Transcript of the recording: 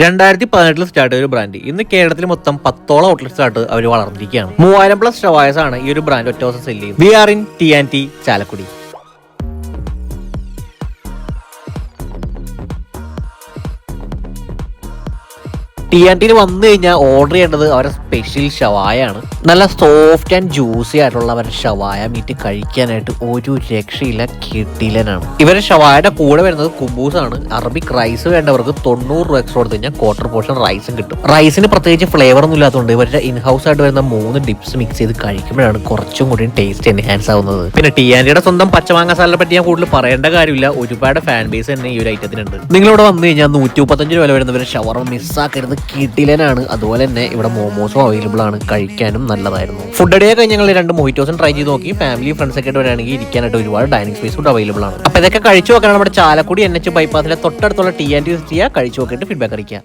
2018 start ചെയ്ത ഒരു brand ഇന്ന് കേരളത്തിൽ മൊത്തം 10ഓളം ഔട്ട്ലെറ്റ്സ് ആയിട്ട് അവർ വളർന്നിരിക്കുകയാണ്. 3000+ ഷവായസ് ആണ് ഈ ഒരു ബ്രാൻഡ് ഒറ്റ ദിവസം സെല് ചെയ്യുന്നത്. We are in T Chalakudy. ടി വന്നു കഴിഞ്ഞാൽ ഓർഡർ ചെയ്യേണ്ടത് അവരുടെ സ്പെഷ്യൽ ഷവായാണ്. നല്ല സോഫ്റ്റ് ആൻഡ് ജ്യൂസി ആയിട്ടുള്ള അവരുടെ ഷവായ മീറ്റ് കഴിക്കാനായിട്ട് ഒരു രക്ഷയില്ല, കിടിലനാണ്. ഇവരുടെ ഷവായയുടെ കൂടെ വരുന്നത് കുബൂസ് ആണ്. അറബിക് റൈസ് വേണ്ടവർക്ക് 90 രൂപ എക്സ്ട്രാ കൊടുത്തു കഴിഞ്ഞാൽ ക്വാർട്ടർ പോർഷൻ റൈസും കിട്ടും. റൈസിന് പ്രത്യേകിച്ച് ഫ്ലേവർ ഒന്നും ഇല്ലാത്തതുകൊണ്ട് ഇവരുടെ ഇൻഹൗസ് ആയിട്ട് വരുന്ന 3 ഡിപ്സ് മിക്സ് ചെയ്ത് കഴിക്കുമ്പോഴാണ് കുറച്ചും കൂടി ടേസ്റ്റ് എൻഹാൻസ് ആവുന്നത്. പിന്നെ ടിയുടെ സ്വന്തം പച്ചമാങ്ങ സാലഡിനെ പറ്റി ഞാൻ കൂടുതൽ പറയേണ്ട കാര്യമില്ല. ഒരുപാട് ഫാൻ ബേസ് തന്നെ ഈ ഒരു ഐറ്റത്തിനുണ്ട്. നിങ്ങളിവിടെ വന്നു കഴിഞ്ഞാൽ 135 രൂപ വരുന്നവരുടെ ഷവർമ മിസ്സാക്കരുത്, കിടിലനാണ്. അതുപോലെ തന്നെ ഇവിടെ മോമോസും അവൈലബിൾ ആണ്, കഴിക്കാനും നല്ലതായിരുന്നു. ഫുഡ് ഡേ കഴിഞ്ഞ് ഞങ്ങൾ 2 മൊഹിറ്റോസും ട്രൈ ചെയ്ത് നോക്കി. ഫാമിലി ഫ്രണ്ട്സ് ഒക്കെ ആയിട്ട് വരികയാണെങ്കിൽ ഇരിക്കാനായിട്ട് ഒരുപാട് ഡൈനിങ് സ്പേസ് ഫുഡ് അവൈലബിൾ ആണ്. അപ്പോൾ ഇതൊക്കെ കഴിച്ചു നോക്കണം. നമ്മുടെ ചാലക്കുടി NH ബൈപ്പാസിലെ തൊട്ടടുത്തുള്ള ടി കഴിച്ചു നോക്കിയിട്ട് ഫീഡ്ബാക്ക് അറിയിക്കുക.